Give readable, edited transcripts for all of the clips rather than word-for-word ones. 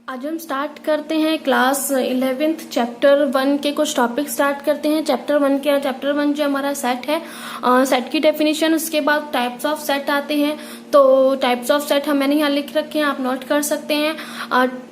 आज हम स्टार्ट करते हैं क्लास 11th चैप्टर 1 के कुछ टॉपिक स्टार्ट करते हैं। चैप्टर 1 जो हमारा सेट है, सेट की डेफिनेशन, उसके बाद टाइप्स ऑफ सेट आते हैं। तो टाइप्स ऑफ सेट मैंने यहाँ लिख रखे हैं, आप नोट कर सकते हैं।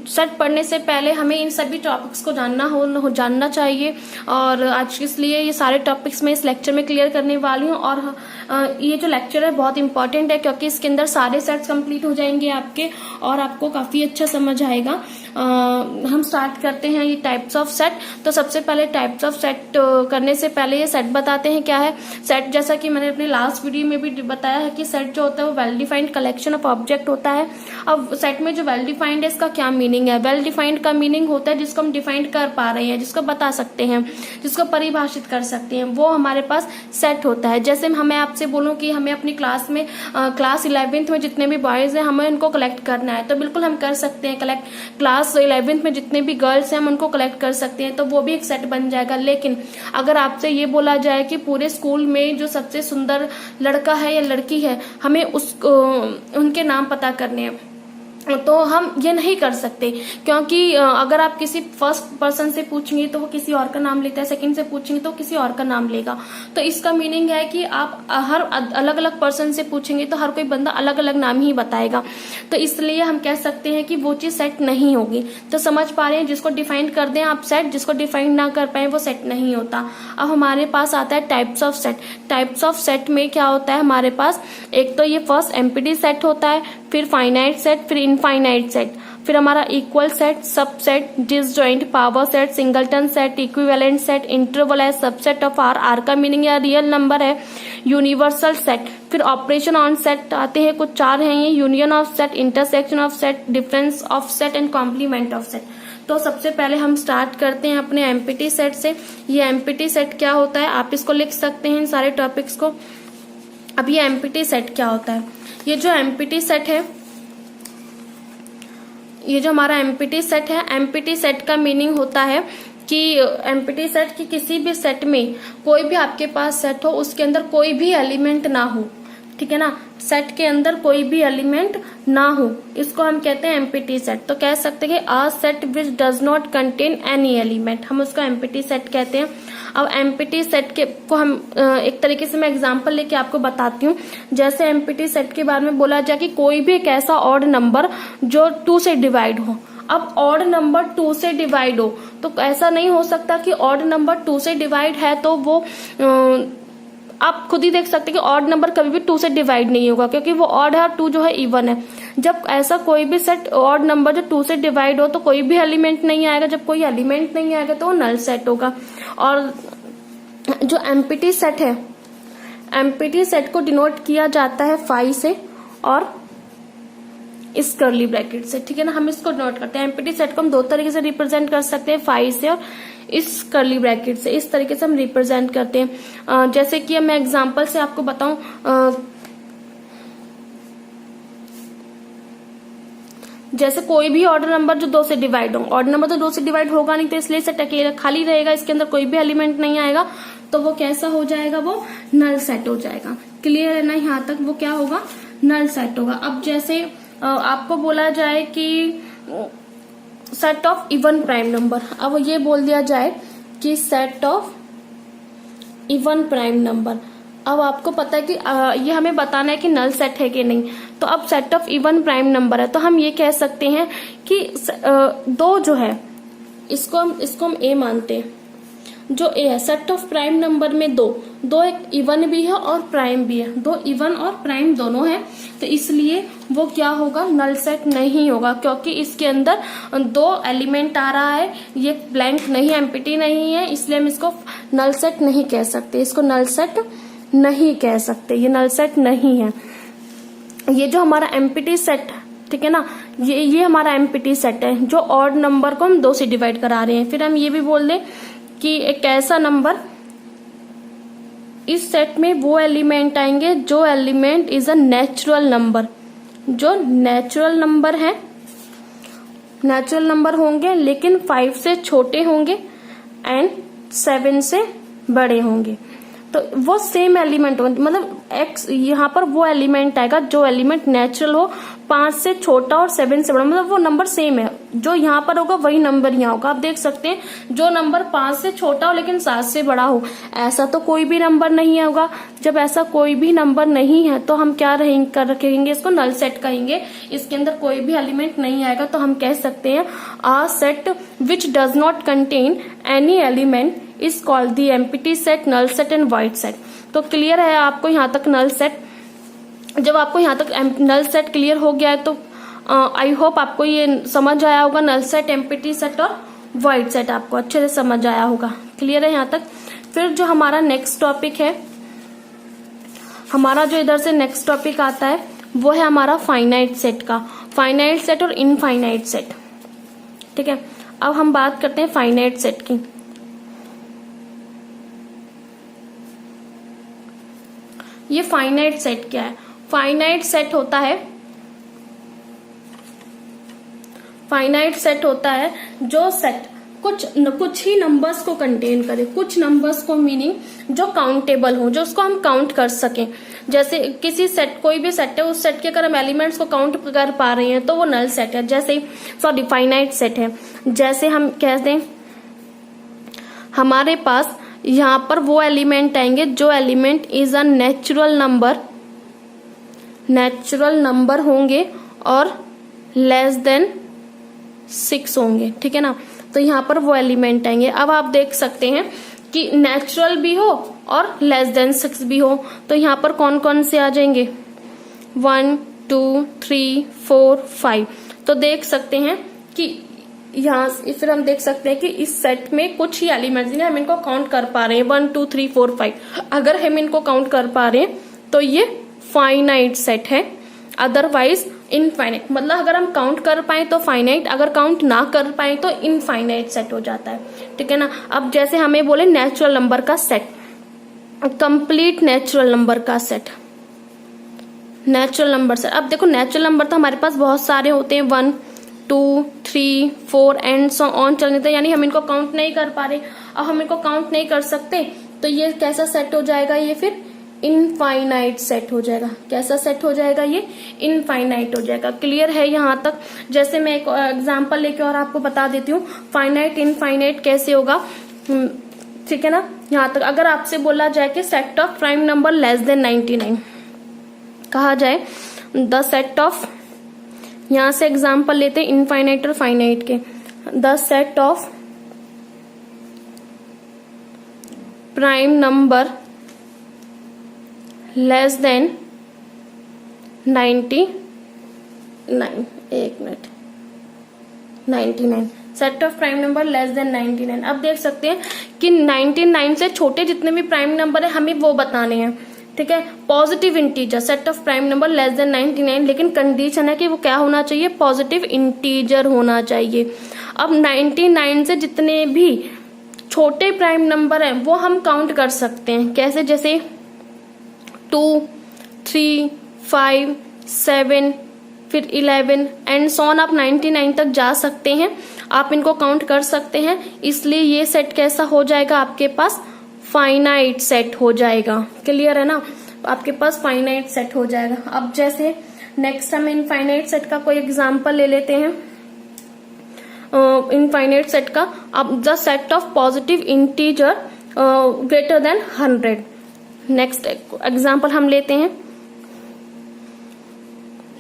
सेट पढ़ने से पहले हमें इन सभी टॉपिक्स को जानना चाहिए, और आज इसलिए ये सारे टॉपिक्स मैं इस लेक्चर में क्लियर करने वाली हूँ। और ये जो लेक्चर है बहुत इंपॉर्टेंट है, क्योंकि इसके अंदर सारे सेट्स कंप्लीट हो जाएंगे आपके, और आपको काफी अच्छा समझ आएगा। हम स्टार्ट करते हैं ये टाइप्स ऑफ सेट। तो सबसे पहले टाइप्स ऑफ सेट करने से पहले ये सेट बताते हैं क्या है सेट। जैसा कि मैंने अपने लास्ट वीडियो में भी बताया है कि सेट जो होता है वो well defined collection of object होता है। अब सेट में जो वेल डिफाइंड है इसका क्या मीनिंग है? वेल डिफाइंड का मीनिंग होता है जिसको हम डिफाइंड कर पा रहे हैं, जिसको बता सकते हैं, जिसको परिभाषित कर सकते हैं, वो हमारे पास सेट होता है। जैसे हमें आपसे बोलूं कि हमें अपनी क्लास में क्लास 11th में जितने भी बॉयज हैं हमें उनको कलेक्ट करना है, तो बिल्कुल हम कर सकते हैं कलेक्ट। क्लास 11th में जितने भी गर्ल्स हैं हम उनको कलेक्ट कर सकते हैं, तो वो भी एक सेट बन जाएगा। लेकिन अगर आपसे ये बोला जाए कि पूरे स्कूल में जो सबसे सुंदर लड़का है या लड़की है, हमें उनके नाम पता करने हैं, तो हम ये नहीं कर सकते, क्योंकि अगर आप किसी फर्स्ट पर्सन से पूछेंगे तो वो किसी और का नाम लेता है, सेकंड से पूछेंगे तो किसी और का नाम लेगा। तो इसका मीनिंग है कि आप हर अलग अलग पर्सन से पूछेंगे तो हर कोई बंदा अलग अलग नाम ही बताएगा। तो इसलिए हम कह सकते हैं कि वो चीज सेट नहीं होगी। तो समझ पा रहे हैं, जिसको डिफाइन कर दें आप सेट, जिसको डिफाइन ना कर पाए वो सेट नहीं होता। अब हमारे पास आता है types of set. Types of set में क्या होता है हमारे पास? एक तो ये फर्स्ट एम्प्टी सेट होता है, फिर फाइनाइट सेट, फिर इनफाइनाइट सेट, फिर हमारा equal set, subset, disjoint, power set, singleton set, equivalent set, interval है, सबसेट ऑफ आर का मीनिंग या रियल नंबर है, यूनिवर्सल सेट, फिर ऑपरेशन ऑन सेट आते हैं, कुछ 4 हैं ये, union of set, intersection of set, difference of set and complement of set. तो सबसे पहले हम स्टार्ट करते हैं अपने एम्प्टी सेट से। ये एम्प्टी सेट क्या होता है आप इसको लिख सकते हैं इन सारे टॉपिक्स को। अब ये एम्प्टी सेट क्या होता है? ये जो एम्प्टी सेट है, ये जो हमारा एम्प्टी सेट है, एम्प्टी सेट का मीनिंग होता है कि एम्प्टी सेट की किसी भी सेट में कोई भी आपके पास सेट हो, उसके अंदर कोई भी एलिमेंट ना हो, ठीक है ना, सेट के अंदर कोई भी एलिमेंट ना हो, इसको हम कहते हैं एम्प्टी सेट। तो कह सकते हैं कि a set which does not contain any element, हम उसको एम्प्टी सेट कहते हैं। अब एम्प्टी सेट के को हम एक तरीके से मैं एग्जांपल लेके आपको बताती हूँ। जैसे एम्प्टी सेट के बारे में बोला जाए कि कोई भी एक ऐसा ऑड नंबर जो 2 से डिवाइड हो। अब ऑड नंबर 2 से डिवाइड हो तो ऐसा नहीं हो सकता कि ऑड नंबर 2 से डिवाइड है तो वो आप खुद ही देख सकते हैं कि ऑड नंबर कभी भी 2 से डिवाइड नहीं होगा, क्योंकि वो ऑड है और 2 जो है इवन है। जब ऐसा कोई भी सेट ऑड नंबर जो 2 से डिवाइड हो तो कोई भी एलिमेंट नहीं आएगा, जब कोई एलिमेंट नहीं आएगा तो वो नल सेट होगा। और जो एम्प्टी सेट है, एम्प्टी सेट को डिनोट किया जाता है फाई से और इस कर्ली ब्रैकेट से, ठीक है ना। हम इसको नोट करते हैं। एम्प्टी सेट को हम 2 तरीके से रिप्रेजेंट कर सकते हैं, फाई से और इस कर्ली ब्रैकेट से। इस तरीके से हम रिप्रेजेंट करते हैं। जैसे कि मैं एग्जांपल से आपको बताऊं, जैसे कोई भी ऑर्डर नंबर जो 2 से डिवाइड हो, ऑर्डर नंबर तो 2 से डिवाइड होगा नहीं, तो इसलिए सेट अकेला खाली रहेगा, इसके अंदर कोई भी एलिमेंट नहीं आएगा, तो वो कैसा हो जाएगा? वो नल सेट हो जाएगा। क्लियर है ना यहाँ तक? वो क्या होगा? नल सेट होगा। अब जैसे आपको बोला जाए कि set of even prime number, अब ये बोल दिया जाए कि set of even prime number. अब आपको पता है कि ये हमें बताना है कि नल सेट है कि नहीं। तो अब set of even prime number है, तो हम ये कह सकते हैं कि 2 जो है इसको हम ए मानते हैं। जो ए है सेट ऑफ प्राइम नंबर में 2 एक इवन भी है और प्राइम भी है, 2 इवन और प्राइम दोनों है, तो इसलिए वो क्या होगा? नल सेट नहीं होगा, क्योंकि इसके अंदर 2 एलिमेंट आ रहा है, ये ब्लैंक नहीं, एम्प्टी नहीं है, इसलिए हम इसको नल सेट नहीं कह सकते, इसको नल सेट नहीं कह सकते, ये नल सेट नहीं है। ये जो हमारा एम्प्टी सेट, ठीक है ना, ये हमारा एम्प्टी सेट है जो ऑड नंबर को हम 2 से डिवाइड करा रहे हैं। फिर हम ये भी बोल दें कि एक ऐसा नंबर, इस सेट में वो एलिमेंट आएंगे जो element is a natural number, जो नेचुरल नंबर है, नेचुरल नंबर होंगे लेकिन 5 से छोटे होंगे एंड 7 से बड़े होंगे। तो वो सेम एलिमेंट होंगे, मतलब एक्स यहाँ पर वो एलिमेंट आएगा जो एलिमेंट नेचुरल हो, 5 से छोटा और 7 से बड़ा, मतलब वो नंबर सेम है, जो यहाँ पर होगा वही नंबर यहाँ होगा। आप देख सकते हैं जो नंबर 5 से छोटा हो लेकिन 7 से बड़ा हो, ऐसा तो कोई भी नंबर नहीं होगा। जब ऐसा कोई भी नंबर नहीं है तो हम क्या रखेंगे, इसको नल सेट कहेंगे। इसके अंदर कोई भी एलिमेंट नहीं आएगा तो हम कह सकते हैं a set which does not contain any element is called the empty set, null set and void set. तो क्लियर है आपको यहाँ तक नल सेट। जब आपको यहाँ तक नल सेट क्लियर हो गया है तो आई होप आपको ये समझ आया होगा। नल सेट, एम्प्टी सेट और वाइड सेट आपको अच्छे से समझ आया होगा। क्लियर है यहाँ तक। फिर जो हमारा नेक्स्ट टॉपिक है, हमारा जो इधर से नेक्स्ट टॉपिक आता है वो है हमारा फाइनाइट सेट का, फाइनाइट सेट और इनफाइनाइट सेट। ठीक है, अब हम बात करते हैं फाइनाइट सेट की। ये फाइनाइट सेट क्या है? फाइनाइट सेट होता है, फाइनाइट सेट होता है जो सेट कुछ ही नंबर्स को कंटेन करे, कुछ नंबर्स को, मीनिंग जो काउंटेबल हो, जो उसको हम काउंट कर सकें। जैसे किसी सेट, कोई भी सेट है, उस सेट के अगर हम एलिमेंट्स को काउंट कर पा रहे हैं तो वो नल सेट है। जैसे फाइनाइट सेट है। जैसे हम कहते हैं हमारे पास यहाँ पर वो एलिमेंट आएंगे जो element is a natural number होंगे और लेस देन 6 होंगे। ठीक है ना, तो यहाँ पर वो एलिमेंट आएंगे। अब आप देख सकते हैं कि नेचुरल भी हो और लेस देन 6 भी हो, तो यहाँ पर कौन कौन से आ जाएंगे? 1 2 3 4 5। तो देख सकते हैं कि यहाँ फिर हम देख सकते हैं कि इस सेट में कुछ ही एलिमेंट्स, हम इनको काउंट कर पा रहे हैं 1 2 3 4 5। अगर हम इनको काउंट कर पा रहे हैं तो ये फाइनाइट सेट है, अदरवाइज इनफाइनाइट। मतलब अगर हम काउंट कर पाए तो फाइनाइट, अगर काउंट ना कर पाए तो इनफाइनाइट सेट हो जाता है। ठीक है ना। अब जैसे हमें बोले नेचुरल नंबर का सेट, कंप्लीट नेचुरल नंबर का सेट, नेचुरल नंबर सेट। अब देखो नेचुरल नंबर तो हमारे पास बहुत सारे होते हैं, 1 2 3 4 एंड सो ऑन चलने थे, यानी हम इनको काउंट नहीं कर पा रहे। अब हम इनको काउंट नहीं कर सकते तो ये कैसा सेट हो जाएगा? ये फिर इनफाइनाइट सेट हो जाएगा। कैसा सेट हो जाएगा? ये इनफाइनाइट हो जाएगा। क्लियर है यहाँ तक। जैसे मैं एक एग्जांपल लेके और आपको बता देती हूँ फाइनाइट इनफाइनाइट कैसे होगा। ठीक है ना। यहाँ तक अगर आपसे बोला जाए कि set of prime number less than 99 कहा जाए, द सेट ऑफ, यहाँ से एग्जांपल लेते हैं इनफाइनाइट और फाइनाइट के, the set of prime number less than 99, एक minute, 99, set of prime number less than 99। अब देख सकते हैं कि 99 से छोटे जितने भी प्राइम नंबर है हमें वो बताने हैं। ठीक है, positive integer, set of prime number less than 99, लेकिन कंडीशन है कि वो क्या होना चाहिए? पॉजिटिव इंटीजर होना चाहिए। अब 99 से जितने भी छोटे प्राइम नंबर हैं वो हम काउंट कर सकते हैं। कैसे? जैसे 2 3 5 7 फिर 11 एंड सो ऑन, आप 99 तक जा सकते हैं, आप इनको काउंट कर सकते हैं। इसलिए ये सेट कैसा हो जाएगा? आपके पास फाइनाइट सेट हो जाएगा। क्लियर है ना, आपके पास फाइनाइट सेट हो जाएगा। अब जैसे नेक्स्ट हम इनफाइनाइट सेट का कोई एग्जांपल ले लेते हैं। इनफाइनाइट सेट का, अब the set of positive integer greater than 100। Next example हम लेते हैं,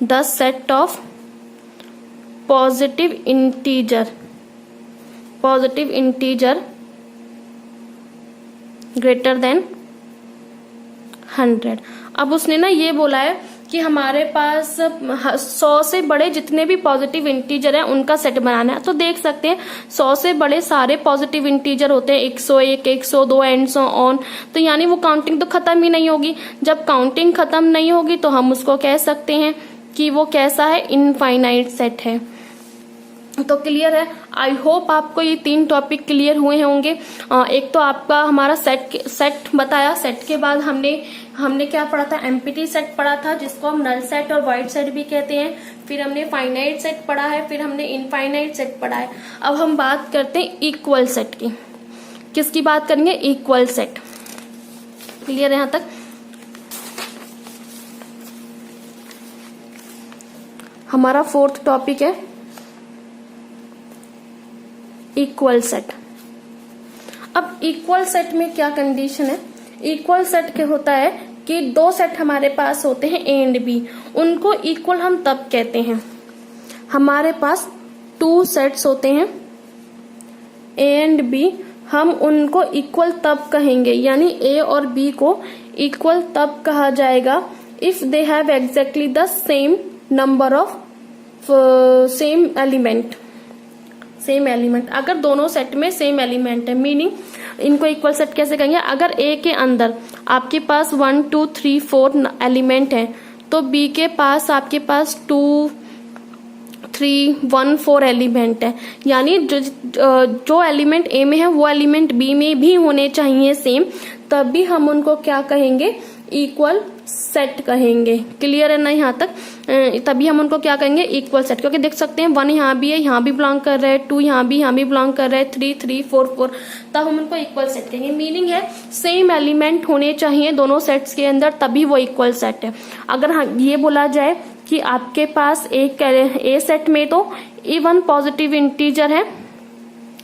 the set of positive integer greater than 100। अब उसने ना ये बोला है कि हमारे पास 100 से बड़े जितने भी पॉजिटिव इंटीजर हैं उनका सेट बनाना है। तो देख सकते हैं 100 से बड़े सारे पॉजिटिव इंटीजर होते हैं, 101 102 एंड सो ऑन। तो यानी वो काउंटिंग तो खत्म ही नहीं होगी। जब काउंटिंग खत्म नहीं होगी तो हम उसको कह सकते हैं कि वो कैसा है? इनफाइनाइट सेट है। तो क्लियर है। आई होप आपको ये 3 टॉपिक क्लियर हुए होंगे। एक तो आपका हमारा सेट बताया, सेट के बाद हमने क्या पढ़ा था? एम्प्टी सेट पढ़ा था, जिसको हम नल सेट और वाइड सेट भी कहते हैं। फिर हमने फाइनाइट सेट पढ़ा है, फिर हमने इनफाइनाइट सेट पढ़ा है। अब हम बात करते हैं इक्वल सेट की। किसकी बात करेंगे? Equal set. क्लियर है यहां तक? हमारा 4th टॉपिक है इक्वल सेट। अब इक्वल सेट में क्या कंडीशन है, इक्वल सेट क्या होता है कि दो सेट हमारे पास होते हैं ए एंड बी, उनको इक्वल हम तब कहते हैं, हमारे पास टू सेट्स होते हैं ए एंड बी, हम उनको इक्वल तब कहेंगे, यानी ए और बी को इक्वल तब कहा जाएगा if they have exactly the same number of same element. अगर दोनों सेट में सेम एलिमेंट है, मीनिंग इनको इक्वल सेट कैसे कहेंगे, अगर ए के अंदर आपके पास 1 2 3 4 एलिमेंट है, तो बी के पास आपके पास 2 3 1 4 एलिमेंट है, यानी जो एलिमेंट ए में है वो एलिमेंट बी में भी होने चाहिए सेम, तभी हम उनको क्या कहेंगे, इक्वल सेट कहेंगे। क्लियर है ना यहाँ तक, तभी हम उनको क्या कहेंगे, इक्वल सेट। क्योंकि देख सकते हैं 1 यहाँ भी है, यहाँ भी बिलोंग कर रहा है, 2 यहाँ भी बिलोंग कर रहा है, 3 3 4 4, तब हम उनको इक्वल सेट कहेंगे। मीनिंग है सेम एलिमेंट होने चाहिए दोनों सेट्स के अंदर, तभी वो इक्वल सेट है। अगर ये बोला जाए कि आपके पास एक ए सेट में तो इवन पॉजिटिव इंटीजर है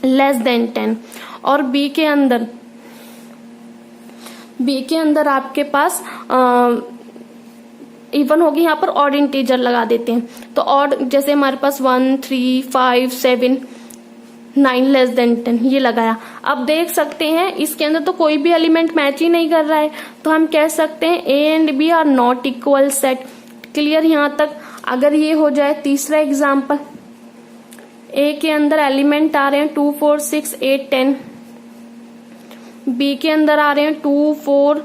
लेस देन 10, और बी के अंदर आपके पास इवन होगी, यहाँ पर ऑड इंटीजर लगा देते हैं, तो ऑड जैसे हमारे पास 1 3 5 7 9 लेस देन 10 ये लगाया। अब देख सकते हैं इसके अंदर तो कोई भी एलिमेंट मैच ही नहीं कर रहा है, तो हम कह सकते हैं A and B are not equal set. Clear यहाँ तक। अगर ये हो जाए तीसरा एग्जाम्पल, ए के अंदर एलिमेंट आ रहे हैं 2 4 6 8 10, बी के अंदर आ रहे हैं 2 4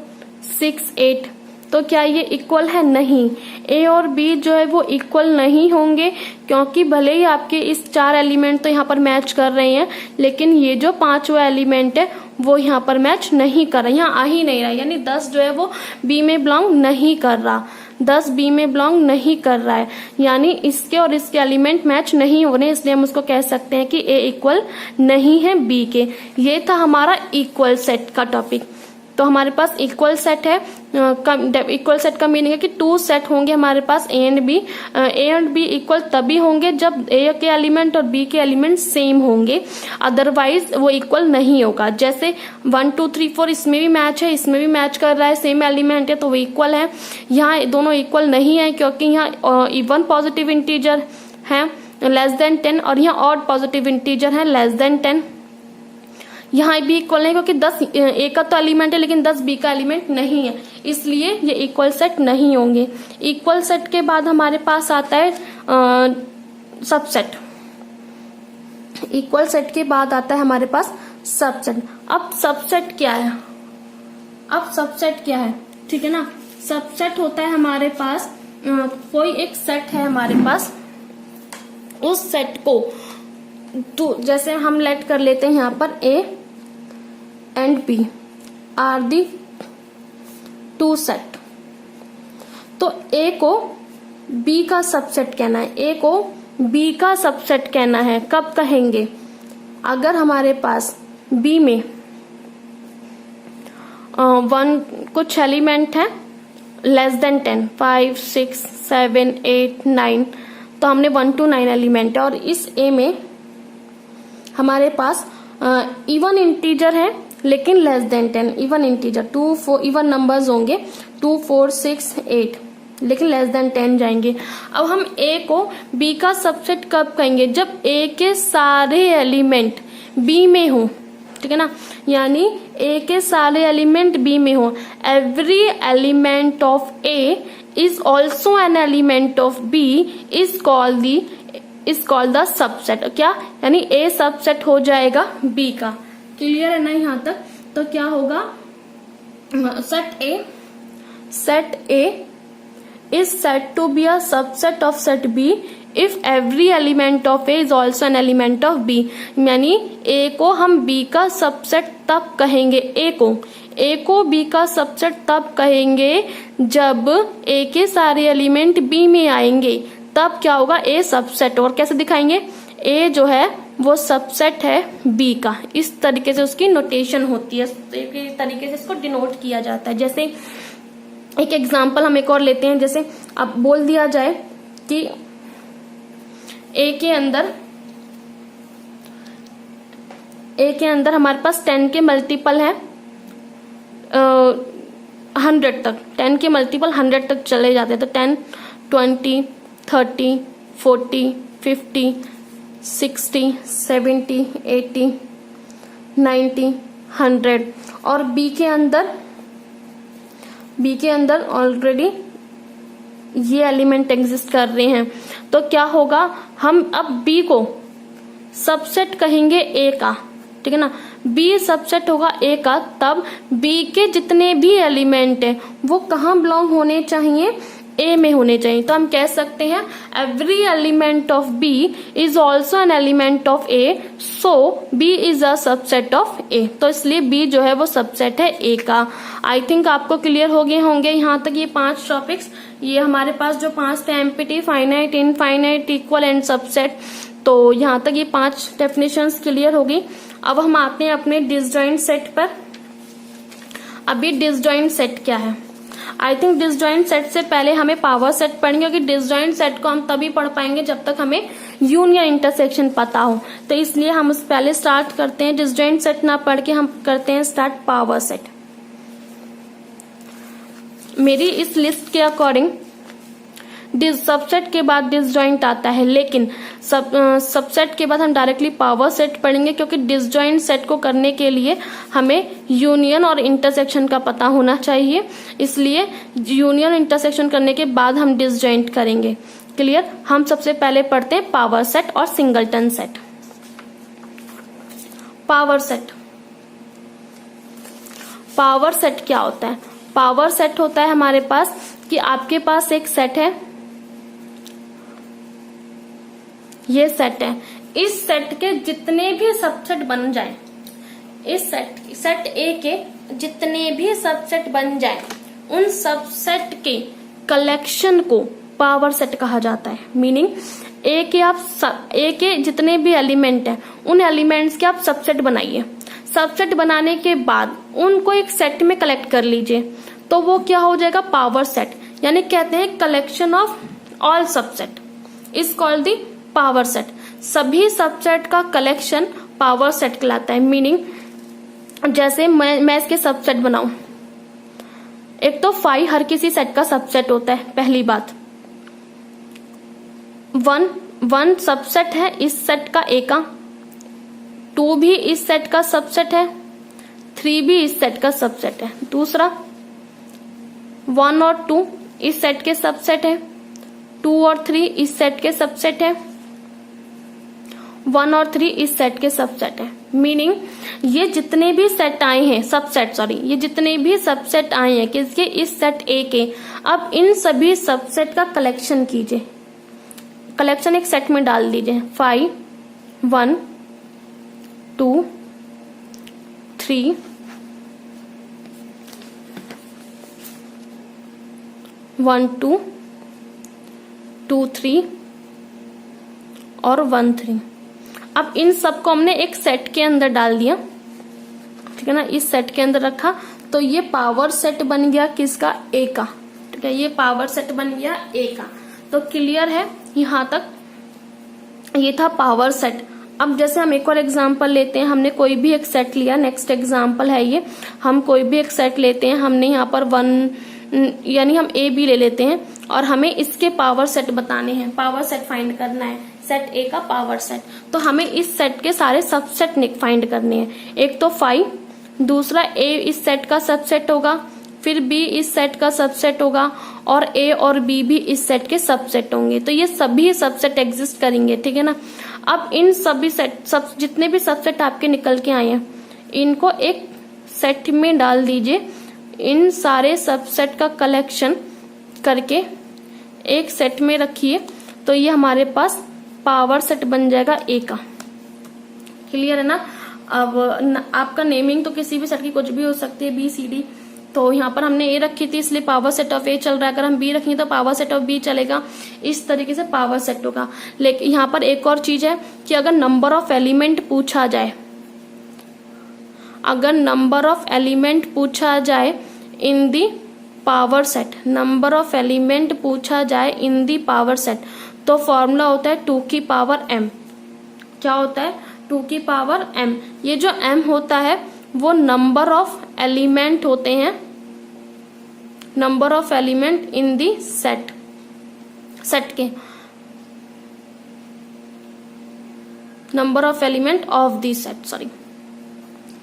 6 8, तो क्या ये इक्वल है? नहीं, ए और बी जो है वो इक्वल नहीं होंगे, क्योंकि भले ही आपके इस 4 एलिमेंट तो यहाँ पर मैच कर रहे हैं, लेकिन ये जो 5वां एलिमेंट है वो यहाँ पर मैच नहीं कर रहा, यहाँ आ ही नहीं रहा, यानी 10 जो है वो बी में बिलोंग नहीं कर रहा, 10 बी में बिलोंग नहीं कर रहा है, यानी इसके और इसके एलिमेंट मैच नहीं हो रहे, इसलिए हम उसको कह सकते हैं कि ए इक्वल नहीं है बी के। ये था हमारा इक्वल सेट का टॉपिक। तो हमारे पास इक्वल सेट है, इक्वल सेट का मीनिंग है कि 2 सेट होंगे हमारे पास ए एंड बी इक्वल तभी होंगे जब ए के एलिमेंट और बी के एलिमेंट सेम होंगे, अदरवाइज वो इक्वल नहीं होगा। जैसे 1 2 3 4 इसमें भी मैच है, इसमें भी मैच कर रहा है, सेम एलिमेंट है, तो वो इक्वल है। यहाँ दोनों इक्वल नहीं है, क्योंकि यहाँ इवन पॉजिटिव इंटीजर है लेस देन 10 और यहाँ ऑड पॉजिटिव इंटीजर है लेस देन 10। यहाँ भी इक्वल नहीं, क्योंकि 10 ए का तो एलिमेंट है लेकिन 10 बी का एलिमेंट नहीं है, इसलिए ये इक्वल सेट नहीं होंगे। इक्वल सेट के बाद हमारे पास आता है सबसेट। इक्वल सेट के बाद आता है हमारे पास सबसेट। अब सबसेट क्या है? ठीक है ना, सबसेट होता है हमारे पास कोई एक सेट है हमारे पास, उस सेट को तो जैसे हम लेट कर लेते हैं यहाँ पर A and B are the 2 set, तो ए को बी का सबसेट कहना है, ए को बी का सबसेट कहना है। कब कहेंगे? अगर हमारे पास बी में कुछ एलिमेंट है लेस देन 10 5 6 7 8 9, तो हमने 1 to 9 एलिमेंट है, और इस ए में हमारे पास इवन इंटीजर है लेकिन less than 10, even integer 2 4 even numbers होंगे 2 4 6 8, लेकिन लेस देन 10 जाएंगे। अब हम ए को बी का सबसेट कब कहेंगे? जब ए के सारे एलिमेंट बी में हो, ठीक है ना, यानी ए के सारे एलिमेंट बी में हो। Every element of A is also an element of B is called the subset. क्या? यानी ए सबसेट हो जाएगा बी का। क्लियर है ना यहाँ तक? तो क्या होगा? Set A is said to be a subset of set B if every element of A is also an element of B। यानी A को हम B का सबसेट तब कहेंगे, A को B का सबसेट तब कहेंगे जब A के सारे एलिमेंट B में आएंगे, तब क्या होगा? A subset. और कैसे दिखाएंगे? A जो है वो सबसेट है B का। इस तरीके से उसकी नोटेशन होती है, इस तरीके से इसको डिनोट किया जाता है। जैसे एक एग्जाम्पल हम एक और लेते हैं, जैसे अब बोल दिया जाए कि ए के अंदर ए के अंदर हमारे पास 10 के मल्टीपल है 100 तक, 10 के मल्टीपल 100 तक चले जाते हैं। तो 10, 20, 30, 40, 50, 60, 70, 80, 90, 100। और बी के अंदर ऑलरेडी ये एलिमेंट एग्जिस्ट कर रहे हैं। तो क्या होगा, हम अब बी को सबसेट कहेंगे ए का, ठीक है ना। बी सबसेट होगा ए का, तब बी के जितने भी एलिमेंट है वो कहाँ बिलोंग होने चाहिए, ए में होने चाहिए। तो हम कह सकते हैं every element of B is also an element of A, so B is a subset of A. तो इसलिए बी जो है वो सबसेट है ए का। आई थिंक आपको क्लियर हो गए होंगे यहाँ तक ये 5 टॉपिक्स। ये हमारे पास जो 5 थे, empty, finite, infinite, equal and subset, तो यहाँ तक ये 5 डेफिनेशंस क्लियर हो गई। अब हम आते हैं अपने डिसजॉइंट सेट पर। अभी डिसजॉइंट सेट क्या है, आई थिंक डिसजॉइंट सेट से पहले हमें पावर सेट पढ़ेंगे, क्योंकि डिसजॉइंट सेट को हम तभी पढ़ पाएंगे जब तक हमें यूनियन इंटरसेक्शन पता हो। तो इसलिए हम उस पहले स्टार्ट करते हैं, डिसजॉइंट सेट ना पढ़ के हम करते हैं स्टार्ट पावर सेट। मेरी इस लिस्ट के अकॉर्डिंग सबसेट के बाद डिसजॉइंट आता है, लेकिन सबसेट के बाद हम डायरेक्टली पावर सेट पढ़ेंगे, क्योंकि डिसजॉइंट सेट को करने के लिए हमें यूनियन और इंटरसेक्शन का पता होना चाहिए। इसलिए यूनियन इंटरसेक्शन करने के बाद हम डिसजॉइंट करेंगे। क्लियर। हम सबसे पहले पढ़ते हैं पावर सेट और singleton set. Power set, power set क्या होता है? पावर सेट होता है हमारे पास कि आपके पास एक सेट है, ये सेट है, इस सेट के जितने भी सबसेट बन जाए, इस सेट ए के जितने भी सबसेट बन जाए, उन सबसेट के कलेक्शन को पावर सेट कहा जाता है। मीनिंग ए के जितने भी एलिमेंट हैं, उन एलिमेंट्स के आप सबसेट बनाइए। सबसेट बनाने के बाद उनको एक सेट में कलेक्ट कर लीजिए, तो वो क्या हो जाएगा, पावर सेट। यानी कहते हैं collection of all subset is called the power set. सभी सबसेट का कलेक्शन पावर सेट कहलाता है। मीनिंग जैसे मैं इसके सबसेट बनाऊं, एक तो 5 हर किसी सेट का सबसेट होता है, पहली बात। 1 सबसेट है इस सेट का ए का, 2 भी इस सेट का सबसेट है, 3 भी इस सेट का सबसेट है। दूसरा 1 और 2 इस सेट के सबसेट है, 2 और 3 इस सेट के सबसेट है, 1 और 3 इस सेट के सबसेट है। मीनिंग ये जितने भी सेट आए हैं, ये जितने भी सबसेट आए हैं किसके, इस सेट ए के, अब इन सभी सबसेट का कलेक्शन कीजिए। कलेक्शन एक सेट में डाल दीजिए। 5, 1, 2, 3, 1, 2, 2, 3 और 1, 3। अब इन सबको हमने एक सेट के अंदर डाल दिया, ठीक है ना, इस सेट के अंदर रखा, तो ये पावर सेट बन गया किसका, ए का। ठीक है, ये पावर सेट बन गया ए का। तो क्लियर है यहाँ तक, ये था पावर सेट। अब जैसे हम एक और एग्जांपल लेते हैं, हमने कोई भी एक सेट लिया, नेक्स्ट एग्जांपल है ये, हम कोई भी एक सेट लेते हैं, हमने यहाँ पर 1 यानी हम ए बी ले लेते हैं और हमें इसके पावर सेट बताने हैं, पावर सेट फाइंड करना है, सेट ए का पावर सेट। तो हमें इस सेट के सारे सबसेट फाइंड करने हैं। एक तो 5, दूसरा ए इस सेट का सबसेट होगा, फिर बी इस सेट का सबसेट होगा और ए और बी भी इस सेट के सबसेट होंगे। तो ये सभी सबसेट एग्जिस्ट करेंगे, ठीक है ना। अब इन सभी जितने भी सबसेट आपके निकल के आए हैं, इनको एक सेट में डाल दीजिए। इन सारे सबसेट का कलेक्शन करके एक सेट में रखिए, तो ये हमारे पास पावर सेट बन जाएगा ए का। क्लियर है ना। अब आपका नेमिंग तो किसी भी सेट की कुछ भी हो सकती है, बी सी डी। तो यहाँ पर हमने ए रखी थी इसलिए पावर सेट ऑफ ए चल रहा है, अगर हम बी रखेंगे तो पावर सेट ऑफ बी चलेगा। इस तरीके से पावर सेट होगा। लेकिन यहाँ पर एक और चीज है कि अगर नंबर ऑफ एलिमेंट पूछा जाए, अगर नंबर ऑफ एलिमेंट पूछा जाए in the power set, number of element पूछा जाए इन दी पावर सेट, तो फॉर्मूला होता है 2 की पावर m। क्या होता है, 2 की पावर m। ये जो m होता है वो नंबर ऑफ एलिमेंट होते हैं, number of element in the set, set के number of element of the set, sorry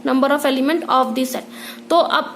number of element of the set. तो अब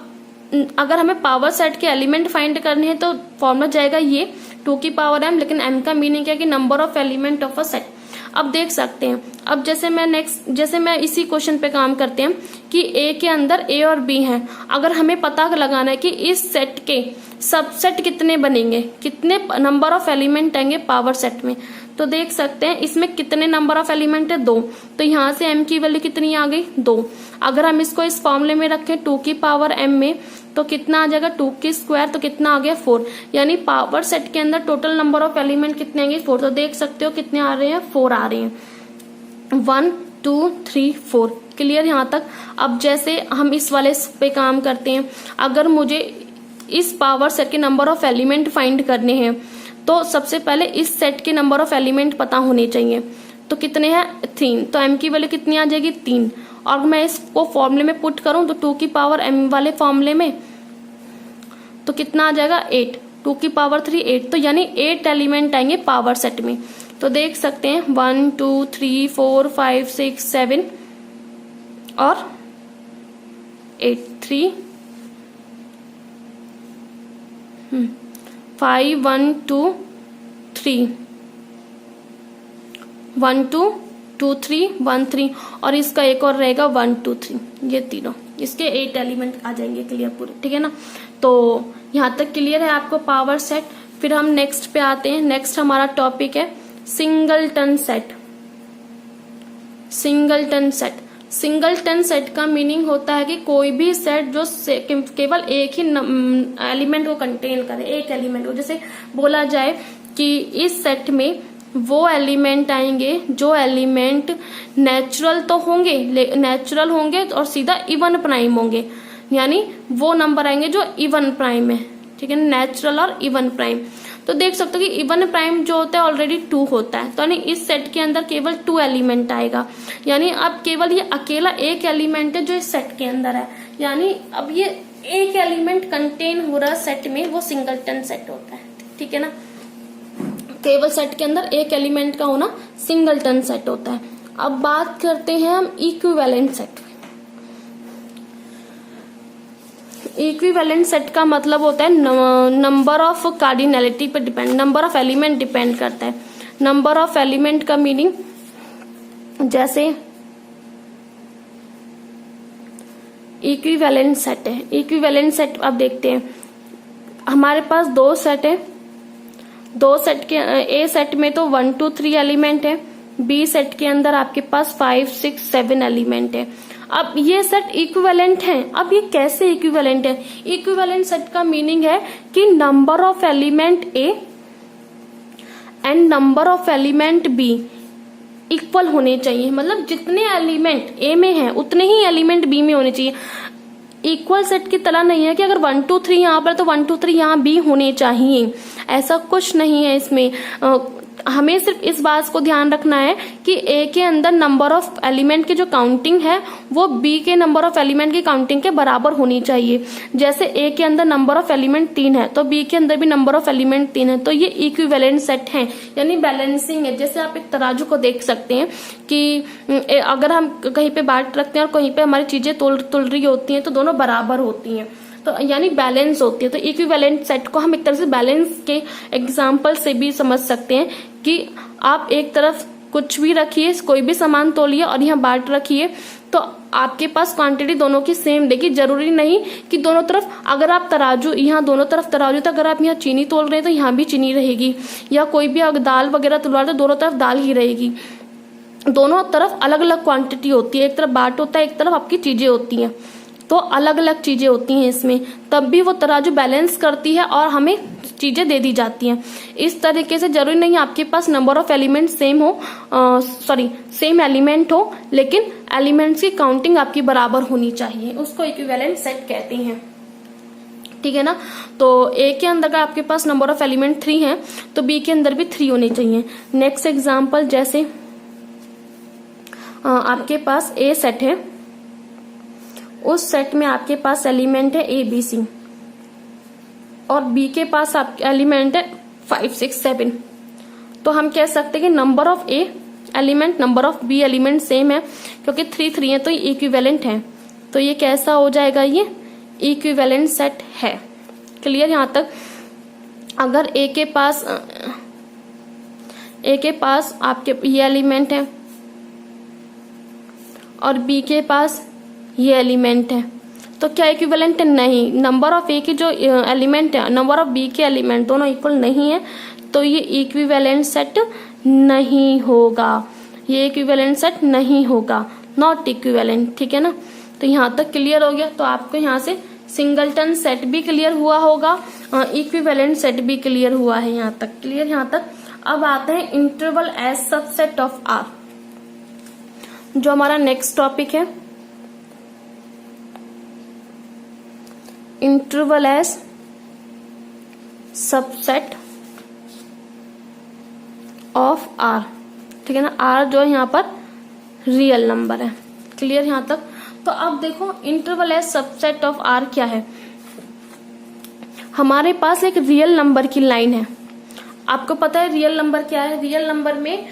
अगर हमें पावर सेट के एलिमेंट फाइंड करने हैं तो फॉर्मूला जाएगा ये 2 की पावर m, लेकिन m का मीनिंग क्या है कि number of element of a set. अब देख सकते हैं, अब जैसे मैं इसी क्वेश्चन पे काम करते हैं कि A के अंदर A और B हैं। अगर हमें पता लगाना है कि इस सेट के सबसेट कितने बनेंगे, कितने नंबर ऑफ एलिमेंट आएंगे पावर सेट में, तो देख सकते हैं इसमें कितने नंबर ऑफ एलिमेंट है 2, तो यहाँ से m की वैल्यू कितनी आ गई 2। अगर हम इसको इस फॉर्मूले में रखें 2 की पावर m में तो कितना आ जाएगा 2 की स्क्वायर, तो कितना आ गया 4। यानी पावर सेट के अंदर टोटल नंबर ऑफ एलिमेंट कितने आएंगे 4। तो देख सकते हो कितने आ रहे हैं 4 आ रहे हैं, 1 2 3 4। क्लियर यहाँ तक। अब जैसे हम इस वाले पे काम करते हैं, अगर मुझे इस पावर सेट के नंबर ऑफ एलिमेंट फाइंड करने हैं तो सबसे पहले इस सेट के नंबर ऑफ एलिमेंट पता होने चाहिए। तो कितने हैं 3, तो m की वैल्यू कितनी आ जाएगी 3। और मैं इसको फॉर्मूले में पुट करूं तो 2 की पावर m वाले फॉर्मूले में तो कितना आ जाएगा 8, 2 की पावर 3 8, तो यानी 8 एलिमेंट आएंगे पावर सेट में। तो देख सकते हैं 1 2 3 4 5 6 7 और 8 3 5 1 2 3 1 2 2 3 1 3 और इसका एक और रहेगा 1 2 3, ये तीनों इसके 8 एलिमेंट आ जाएंगे। क्लियर पूरे, ठीक है ना। तो यहाँ तक क्लियर है आपको पावर सेट। फिर हम नेक्स्ट पे आते हैं। नेक्स्ट हमारा टॉपिक है singleton set. Singleton set, singleton set का मीनिंग होता है कि कोई भी सेट जो केवल एक ही एलिमेंट को कंटेन करे, एक एलिमेंट को। जैसे बोला जाए कि इस सेट में वो एलिमेंट आएंगे जो एलिमेंट नेचुरल तो होंगे, नेचुरल होंगे और सीधा इवन प्राइम होंगे, यानी वो नंबर आएंगे जो इवन प्राइम है, ठीक है, नेचुरल और इवन प्राइम। तो देख सकते हो कि इवन प्राइम जो होता है ऑलरेडी 2 होता है, तो यानी इस सेट के अंदर केवल 2 एलिमेंट आएगा। यानी अब केवल ये अकेला एक एलिमेंट है जो इस सेट के अंदर है, यानी अब ये एक एलिमेंट कंटेन हो रहा सेट में, वो सिंगलटन सेट होता है, ठीक है ना। केवल सेट के अंदर एक एलिमेंट का होना सिंगलटन सेट होता है। अब बात करते हैं हम इक्विवेलेंट सेट। इक्विवेलेंट सेट का मतलब होता है नंबर ऑफ कार्डिनैलिटी पे depend, number of element depend करता है। नंबर ऑफ एलिमेंट का मीनिंग जैसे इक्विवेलेंट सेट है। इक्विवेलेंट सेट अब देखते हैं, हमारे पास 2 सेट है, 2 सेट के ए सेट में तो 1 2 3 एलिमेंट है, बी सेट के अंदर आपके पास 5 6 7 एलिमेंट है। अब ये सेट इक्विवेलेंट है। अब ये कैसे इक्विवेलेंट है? इक्विवेलेंट सेट का मीनिंग है कि number of element A and number of element B equal होने चाहिए। मतलब जितने एलिमेंट ए में है उतने ही एलिमेंट बी में होने चाहिए। इक्वल सेट की तरह नहीं है कि अगर 1 2 3 यहाँ पर तो 1 2 3 यहाँ भी होने चाहिए, ऐसा कुछ नहीं है इसमें। हमें सिर्फ इस बात को ध्यान रखना है कि ए के अंदर नंबर ऑफ एलिमेंट की जो काउंटिंग है वो बी के नंबर ऑफ एलिमेंट की काउंटिंग के बराबर होनी चाहिए। जैसे ए के अंदर नंबर ऑफ एलिमेंट 3 है तो बी के अंदर भी नंबर ऑफ एलिमेंट 3 है, तो ये इक्विवेलेंट सेट है, यानी बैलेंसिंग है। जैसे आप एक तराजू को देख सकते हैं कि अगर हम कहीं पे बाट रखते हैं और कहीं पे हमारी चीजें तुल रही होती हैं तो दोनों बराबर होती हैं, तो यानी बैलेंस होती है। तो इक्विवेलेंट सेट को हम एक तरह से बैलेंस के एग्जांपल से भी समझ सकते हैं कि आप एक तरफ कुछ भी रखिए, कोई भी सामान तोलिए और यहाँ बाट रखिए तो आपके पास क्वांटिटी दोनों की सेम देगी। जरूरी नहीं कि दोनों तरफ, अगर आप तराजू यहाँ दोनों तरफ तराजू, तो अगर आप यहाँ चीनी तोल रहे हैं तो यहाँ भी चीनी रहेगी, या कोई भी अगर दाल वगैरह तुलवा रहे तो दोनों तरफ दाल ही रहेगी। दोनों तरफ अलग अलग क्वांटिटी होती है, एक तरफ बाट होता है, एक तरफ आपकी चीजें होती हैं, तो अलग अलग चीजें होती हैं इसमें, तब भी वो तराजू बैलेंस करती है और हमें चीजें दे दी जाती हैं। इस तरीके से जरूरी नहीं आपके पास नंबर ऑफ एलिमेंट सेम हो, सेम एलिमेंट हो, लेकिन एलिमेंट्स की काउंटिंग आपकी बराबर होनी चाहिए, उसको इक्विवेलेंट सेट कहते हैं, ठीक है ना। तो ए के अंदर का आपके पास नंबर ऑफ एलिमेंट 3 है तो बी के अंदर भी 3 होने चाहिए। नेक्स्ट एग्जाम्पल, जैसे आपके पास ए सेट है, उस सेट में आपके पास एलिमेंट है ए बी सी, और बी के पास आपके एलिमेंट है 5 6 7, तो हम कह सकते हैं कि number of A element number of B element same है, क्योंकि 3 3 है तो ये इक्विवेलेंट है, तो ये कैसा हो जाएगा, ये इक्विवेलेंट सेट है। क्लियर यहां तक। अगर ए के पास आपके ये एलिमेंट है और बी के पास ये एलिमेंट है, तो क्या इक्विवेलेंट है? नहीं। नंबर ऑफ ए के जो एलिमेंट है, नंबर ऑफ बी के एलिमेंट दोनों इक्वल नहीं है, तो ये इक्विवेलेंट सेट नहीं होगा, ये इक्विवेलेंट सेट नहीं होगा, नॉट इक्विवेलेंट। ठीक है ना, तो यहां तक क्लियर हो गया। तो आपको यहां से सिंगलटन सेट भी क्लियर हुआ होगा, इक्विवेलेंट सेट भी क्लियर हुआ है, यहां तक क्लियर। यहां तक अब आते हैं interval as subset of R, जो हमारा नेक्स्ट टॉपिक है। Interval as subset of R, ठीक है ना। आर जो यहाँ पर रियल नंबर है, क्लियर यहाँ तक। तो अब देखो interval as subset of R क्या है। हमारे पास एक रियल नंबर की लाइन है। आपको पता है रियल नंबर क्या है? रियल नंबर में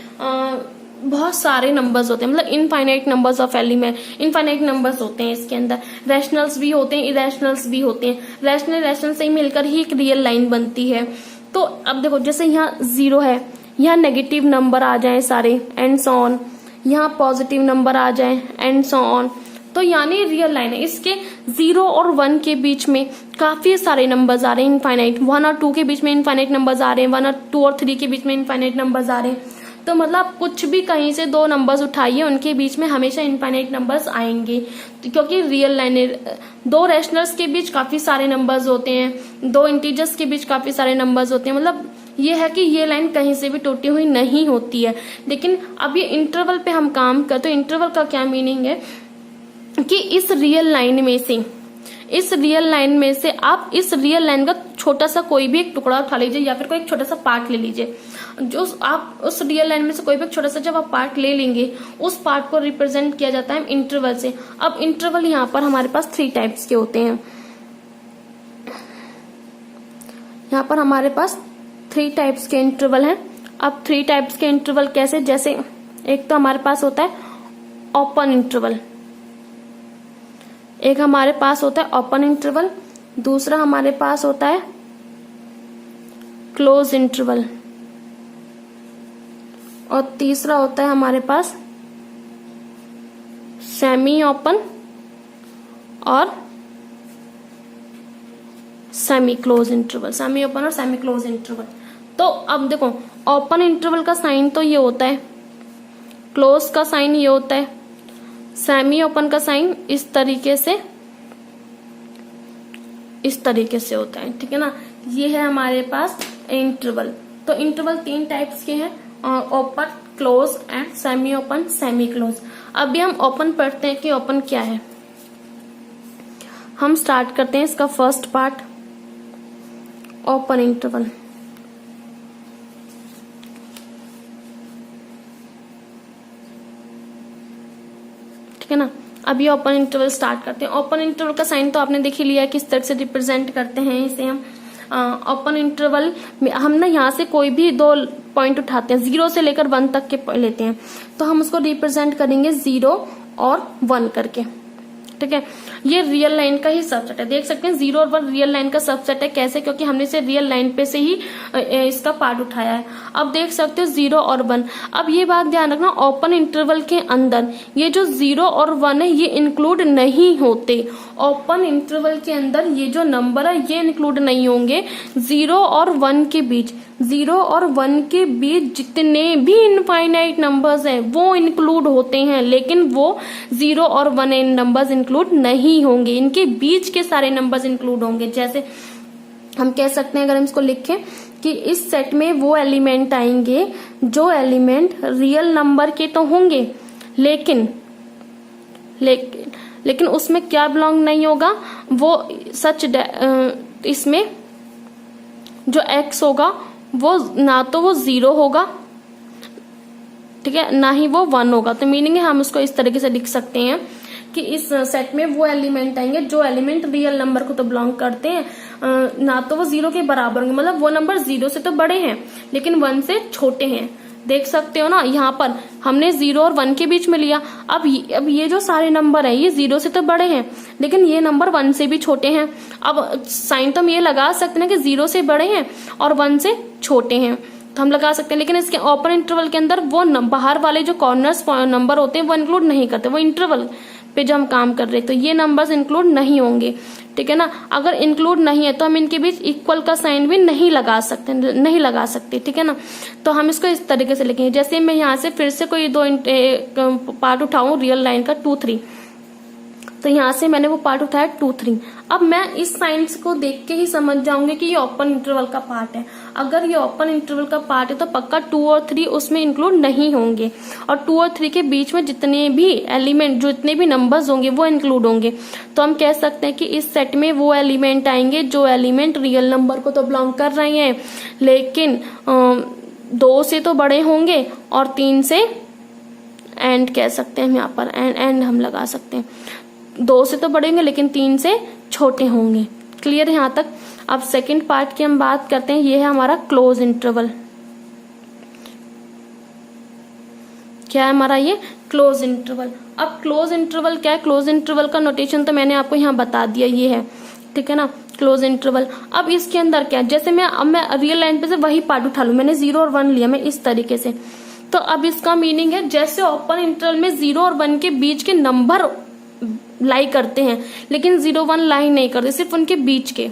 बहुत सारे नंबर्स होते हैं, मतलब infinite numbers of element, infinite numbers होते हैं इसके अंदर। रैशनल्स भी होते हैं, इरेशनल्स भी होते हैं। रैशनल से ही मिलकर ही एक रियल लाइन बनती है। तो अब देखो जैसे यहाँ 0 है, यहाँ नेगेटिव नंबर आ जाए सारे एंड सो ऑन, यहाँ पॉजिटिव नंबर आ जाए एंड सो ऑन, तो यानी रियल लाइन है। इसके 0 और 1 के बीच में काफी सारे नंबर्स आ रहे हैं इनफाइनाइट। 1 और 2 के बीच में इनफाइनाइट नंबर्स आ रहे हैं, 1 और 2 और 3 के बीच में इनफाइनाइट नंबर्स आ रहे हैं। तो मतलब कुछ भी कहीं से 2 नंबर्स उठाइए, उनके बीच में हमेशा इनफाइनाइट नंबर्स आएंगे, तो क्योंकि रियल लाइन है। 2 रैशनल्स के बीच काफी सारे नंबर्स होते हैं, 2 इंटीजर्स के बीच काफी सारे नंबर्स होते हैं। मतलब ये है कि ये लाइन कहीं से भी टूटी हुई नहीं होती है। लेकिन अब ये इंटरवल पे हम काम करते, तो इंटरवल का क्या मीनिंग है कि इस रियल लाइन में से आप इस रियल लाइन का छोटा सा कोई भी एक टुकड़ा उठा लीजिए, या फिर कोई एक छोटा सा पार्ट ले लीजिए। जो आप उस रियल लाइन में से कोई भी एक छोटा सा जब आप पार्ट ले लेंगे, उस पार्ट को रिप्रेजेंट किया जाता है इंटरवल से। अब इंटरवल यहाँ पर हमारे पास 3 टाइप्स के होते हैं। यहाँ पर हमारे पास 3 टाइप्स के इंटरवल हैं। अब 3 टाइप्स के इंटरवल कैसे? जैसे एक तो हमारे पास होता है ओपन इंटरवल, एक हमारे पास होता है ओपन इंटरवल, दूसरा हमारे पास होता है क्लोज इंटरवल, और तीसरा होता है हमारे पास सेमी ओपन और semi close interval. Semi open और सेमी क्लोज इंटरवल। तो अब देखो ओपन इंटरवल का साइन तो ये होता है, क्लोज का साइन ये होता है, सेमी ओपन का साइन इस तरीके से होता है। ठीक है ना, ये है हमारे पास इंटरवल। तो इंटरवल 3 टाइप्स के हैं, open, close and semi open, semi close. अभी हम ओपन पढ़ते हैं कि ओपन क्या है। हम स्टार्ट करते हैं इसका फर्स्ट पार्ट, ओपन इंटरवल। ठीक है ना, अभी ओपन इंटरवल स्टार्ट करते हैं। ओपन इंटरवल का साइन तो आपने देख ही लिया किस तरह से रिप्रेजेंट करते हैं इसे हम। ओपन इंटरवल में हम ना यहाँ से कोई भी 2 पॉइंट उठाते हैं, 0 से लेकर 1 तक के लेते हैं, तो हम उसको रिप्रेजेंट करेंगे 0 और 1 करके। ठीक है, ये रियल लाइन का ही सबसेट है। देख सकते हैं 0 और 1 रियल लाइन का सबसेट है। कैसे? क्योंकि हमने इसे रियल लाइन पे से ही इसका पार्ट उठाया है। अब देख सकते हो 0 और 1। अब ये बात ध्यान रखना, ओपन इंटरवल के अंदर ये जो 0 और 1 है ये इंक्लूड नहीं होते। ओपन इंटरवल के अंदर ये जो नंबर है ये इंक्लूड नहीं होंगे। 0 और 1 के बीच, 0 और 1 के बीच जितने भी इनफाइनाइट नंबर्स हैं वो इंक्लूड होते हैं, लेकिन वो 0 और 1 नंबर्स इंक्लूड नहीं होंगे। इनके बीच के सारे नंबर्स इंक्लूड होंगे। जैसे हम कह सकते हैं, अगर हम इसको लिखें कि इस सेट में वो एलिमेंट आएंगे जो एलिमेंट रियल नंबर के तो होंगे, लेकिन उसमें क्या बिलोंग नहीं होगा, वो सच इसमें जो x होगा वो ना तो वो 0 होगा ठीक है, ना ही वो 1 होगा। तो मीनिंग है हम उसको इस तरीके से लिख सकते हैं कि इस सेट में वो एलिमेंट आएंगे जो एलिमेंट रियल नंबर को तो बिलोंग करते हैं, ना तो वो 0 के बराबर होंगे, मतलब वो नंबर 0 से तो बड़े हैं लेकिन 1 से छोटे हैं। देख सकते हो ना, यहाँ पर हमने 0 और 1 के बीच में लिया। अब ये जो सारे नंबर है ये 0 से तो बड़े हैं लेकिन ये नंबर 1 से भी छोटे हैं। अब साइन तो हम ये लगा सकते हैं कि 0 से बड़े हैं और 1 से छोटे हैं, तो हम लगा सकते हैं। लेकिन इसके ओपन इंटरवल के अंदर वो बाहर वाले जो कॉर्नर्स नंबर होते हैं वो इंक्लूड नहीं करते, वो इंटरवल पे जो हम काम कर रहे हैं तो ये नंबर्स इंक्लूड नहीं होंगे, ठीक है ना। अगर इंक्लूड नहीं है तो हम इनके बीच इक्वल का साइन भी नहीं लगा सकते, ठीक है ना। तो हम इसको इस तरीके से लिखेंगे। जैसे मैं यहाँ से फिर से कोई दो पार्ट उठाऊं रियल लाइन का 2 3, तो यहाँ से मैंने वो पार्ट उठाया 2 3। अब मैं इस साइन को देख के ही समझ जाऊंगी कि ये ओपन इंटरवल का पार्ट है। अगर ये ओपन इंटरवल का पार्ट है तो पक्का 2 और 3 उसमें इंक्लूड नहीं होंगे, और 2 और 3 के बीच में जितने भी एलिमेंट, जितने भी नंबर्स होंगे वो इंक्लूड होंगे। तो हम कह सकते हैं कि इस सेट में वो एलिमेंट आएंगे जो एलिमेंट रियल नंबर को तो बिलोंग कर रहे हैं लेकिन 2 से तो बड़े होंगे और 3 से एंड कह सकते हैं हम, यहाँ पर एंड हम लगा सकते हैं। 2 से तो बड़े होंगे लेकिन 3 से छोटे होंगे। क्लियर है यहाँ तक। अब सेकंड पार्ट की हम बात करते हैं, ये है हमारा क्लोज इंटरवल। क्या है हमारा ये क्लोज इंटरवल। अब क्लोज इंटरवल क्या है, क्लोज इंटरवल का नोटेशन तो मैंने आपको यहाँ बता दिया, ये है, ठीक है ना, क्लोज इंटरवल। अब इसके अंदर क्या है, जैसे मैं रियल लाइन पे से वही पार्ट उठा लूं, मैंने 0 और 1 लिया मैं इस तरीके से, तो अब इसका मीनिंग है जैसे ओपन इंटरवल में 0 और 1 के बीच के नंबर लाई करते हैं लेकिन 0 1 लाई नहीं करते, सिर्फ उनके बीच के।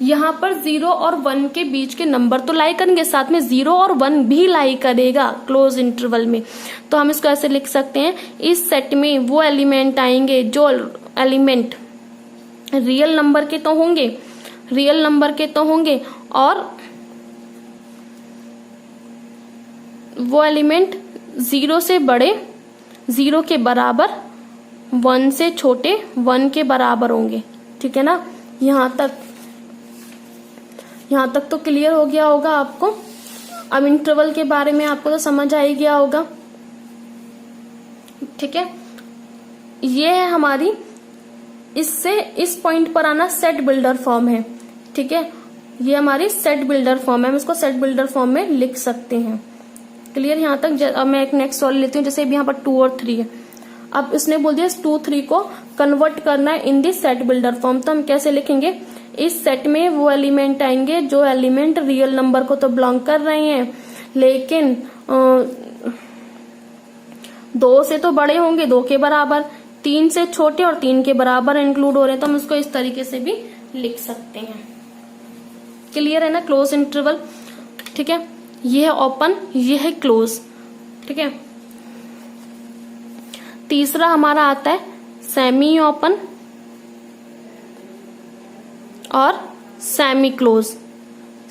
यहाँ पर 0 और 1 के बीच के नंबर तो लाई करेंगे, साथ में 0 और 1 भी लाई करेगा क्लोज इंटरवल में। तो हम इसको ऐसे लिख सकते हैं, इस सेट में वो एलिमेंट आएंगे जो एलिमेंट रियल नंबर के तो होंगे और वो एलिमेंट 0 से बड़े, 0 के बराबर, 1 से छोटे, 1 के बराबर होंगे, ठीक है ना। यहाँ तक तो क्लियर हो गया होगा आपको। अब इंटरवल के बारे में आपको तो समझ आ ही गया होगा, ठीक है। ये है हमारी, इससे इस पॉइंट पर आना सेट बिल्डर फॉर्म है, ठीक है। ये हमारी सेट बिल्डर फॉर्म है, हम इसको सेट बिल्डर फॉर्म में लिख सकते हैं। क्लियर यहाँ तक। अब मैं एक नेक्स्ट सॉल्व लेती हूँ, जैसे यहाँ पर 2 और 3 है। अब इसने बोल दिया 2 3 को कन्वर्ट करना है इन दी सेट बिल्डर फॉर्म, तो हम कैसे लिखेंगे, इस सेट में वो एलिमेंट आएंगे जो एलिमेंट रियल नंबर को तो बिलोंग कर रहे हैं लेकिन 2 से तो बड़े होंगे, 2 के बराबर, 3 से छोटे और 3 के बराबर इंक्लूड हो रहे हैं, तो हम इसको इस तरीके से भी लिख सकते हैं। क्लियर है ना क्लोज इंटरवल, ठीक है। ये है ओपन, ये है क्लोज, ठीक है। तीसरा हमारा आता है सेमी ओपन और semi close.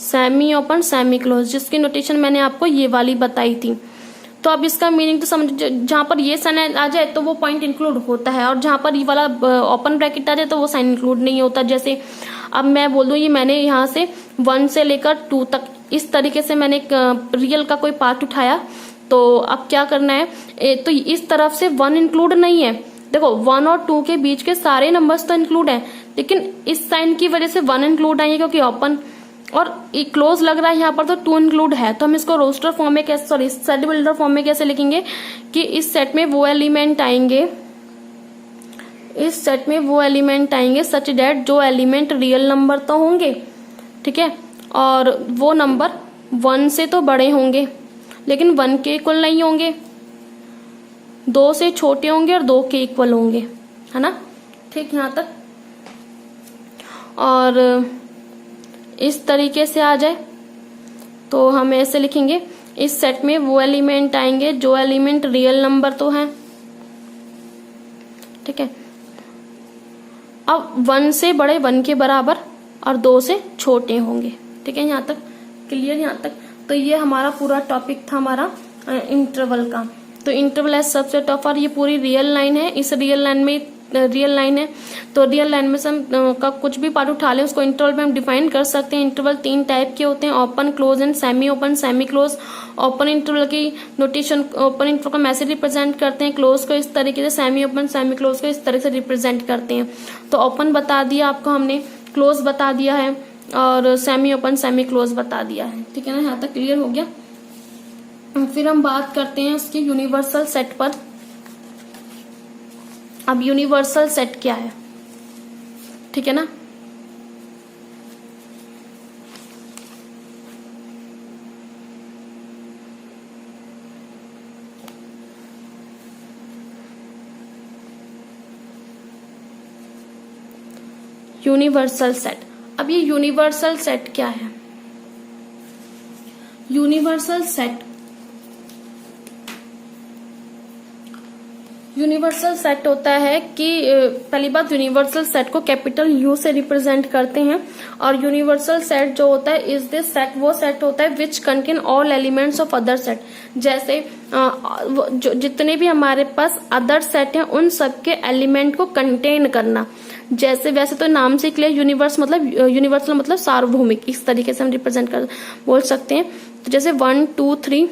Semi open, semi close, जिसकी नोटेशन मैंने आपको ये वाली बताई थी। तो अब इसका मीनिंग तो समझ, जहां पर ये साइन आ जाए तो वो पॉइंट इंक्लूड होता है और जहां पर ये वाला ओपन ब्रैकेट आ जाए तो वो साइन इंक्लूड नहीं होता। जैसे अब मैं बोल दूं ये मैंने यहाँ से 1 से लेकर 2 तक इस तरीके से मैंने एक रियल का कोई पार्ट उठाया, तो अब क्या करना है, तो इस तरफ से 1 इंक्लूड नहीं है। देखो 1 और 2 के बीच के सारे नंबर्स तो इंक्लूड हैं लेकिन इस साइन की वजह से 1 इंक्लूड आई है क्योंकि ओपन और क्लोज लग रहा है, यहाँ पर तो 2 इंक्लूड है। तो हम इसको रोस्टर फॉर्म में कैसे, सॉरी सेट बिल्डर फॉर्म में कैसे लिखेंगे कि इस सेट में वो एलिमेंट आएंगे सच डेट जो एलिमेंट रियल नंबर तो होंगे, ठीक है, और वो नंबर 1 से तो बड़े होंगे लेकिन 1 के इक्वल नहीं होंगे, 2 से छोटे होंगे और 2 के इक्वल होंगे, है ना, ठीक यहाँ तक। और इस तरीके से आ जाए तो हम ऐसे लिखेंगे, इस सेट में वो एलिमेंट आएंगे जो एलिमेंट रियल नंबर तो हैं, ठीक है। अब 1 से बड़े, 1 के बराबर और 2 से छोटे होंगे, ठीक है, यहाँ तक क्लियर। यहाँ तक तो ये हमारा पूरा टॉपिक था हमारा इंटरवल का। तो इंटरवल एज सबसेट ऑफ, और ये पूरी रियल लाइन है, इस रियल लाइन में रियल लाइन है, तो रियल लाइन में से हम का कुछ भी पार्ट उठा लें उसको इंटरवल में हम डिफाइन कर सकते हैं। इंटरवल 3 टाइप के होते हैं, open, close and semi open, semi close. Open interval की नोटेशन, ओपन इंटरवल को मैसे रिप्रेजेंट करते हैं, क्लोज को इस तरीके से, सेमी ओपन सेमी क्लोज को इस तरह से रिप्रेजेंट करते हैं। तो ओपन बता दिया आपको हमने, क्लोज बता दिया है और सेमी ओपन सेमी क्लोज बता दिया है। ठीक है ना, यहाँ तक क्लियर हो गया। फिर हम बात करते हैं उसके यूनिवर्सल सेट पर। अब यूनिवर्सल सेट क्या है, ठीक है ना। यूनिवर्सल सेट, अब ये यूनिवर्सल सेट क्या है। यूनिवर्सल सेट होता है कि पहली बात, यूनिवर्सल सेट को कैपिटल यू से रिप्रेजेंट करते हैं। और यूनिवर्सल सेट जो होता है, इज दिस सेट, वो सेट होता है which contain all elements of other set. जैसे जितने भी हमारे पास अदर सेट हैं उन सबके एलिमेंट को कंटेन करना। जैसे वैसे तो नाम से क्लियर, यूनिवर्सल मतलब सार्वभौमिक, इस तरीके से हम रिप्रेजेंट कर बोल सकते हैं। तो जैसे 1 2 3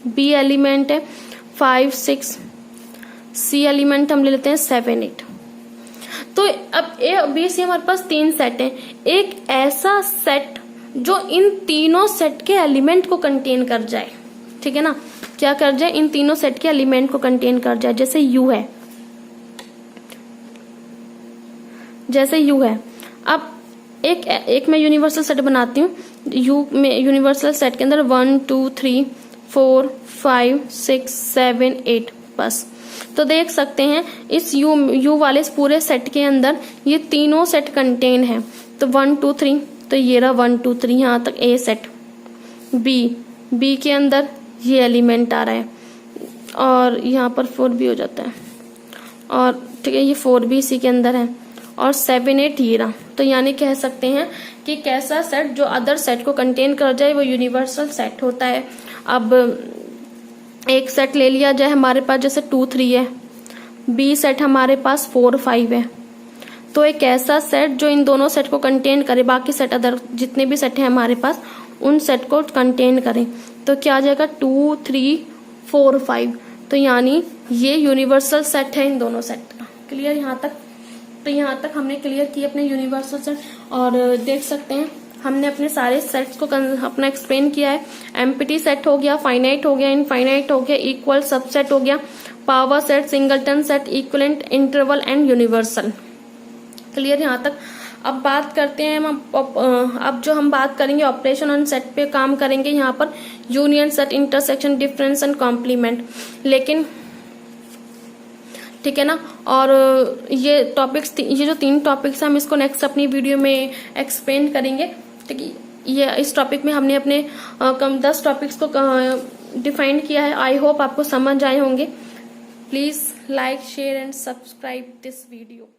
बी एलिमेंट है, 5 6 सी एलिमेंट हम ले लेते हैं 7 8। तो अब ए बी सी हमारे पास 3 सेट हैं। एक ऐसा सेट जो इन तीनों सेट के एलिमेंट को कंटेन कर जाए, ठीक है ना, क्या कर जाए, इन तीनों सेट के एलिमेंट को कंटेन कर जाए। जैसे यू है, अब एक मैं यूनिवर्सल सेट बनाती हूँ। यू में यूनिवर्सल सेट के अंदर 1 2 3 4 5 6 7 8 बस। तो देख सकते हैं इस यू वाले इस पूरे सेट के अंदर ये तीनों सेट कंटेन है। तो 1 2 3, तो ये रहा 1 2 3 यहाँ तक ए सेट। बी के अंदर ये एलिमेंट आ रहा है और यहाँ पर 4 भी हो जाता है, और ठीक है, ये 4 भी इसी के अंदर है, और 7 8 ये रहा। तो यानी कह सकते हैं कि कैसा सेट जो अदर सेट को कंटेन कर जाए वो यूनिवर्सल सेट होता है। अब एक सेट ले लिया जाए हमारे पास, जैसे 2 3 है, बी सेट हमारे पास 4 5 है। तो एक ऐसा सेट जो इन दोनों सेट को कंटेन करे, बाकी सेट अदर जितने भी सेट हैं हमारे पास उन सेट को कंटेन करें, तो क्या आ जाएगा 2 3 4 5। तो यानी ये यूनिवर्सल सेट है इन दोनों सेट का। क्लियर यहाँ तक। तो यहाँ तक हमने क्लियर किया अपने यूनिवर्सल सेट, और देख सकते हैं हमने अपने सारे सेट्स को अपना एक्सप्लेन किया है। एम्प्टी सेट हो गया, फाइनाइट हो गया, इनफाइनाइट हो गया, इक्वल सबसेट हो गया, power set, singleton set, equivalent, interval and universal. Clear यहाँ तक। अब बात करते हैं अब जो हम बात करेंगे ऑपरेशन ऑन सेट पे काम करेंगे यहाँ पर, union set, intersection, difference and complement. लेकिन ठीक है ना, और ये टॉपिक्स, ये जो 3 टॉपिक्स हम इसको नेक्स्ट अपनी वीडियो में एक्सप्लेन करेंगे। ठीक है, ये इस टॉपिक में हमने अपने 10 टॉपिक्स को डिफाइन किया है। आई होप आपको समझ आए होंगे। Please like share and subscribe this video.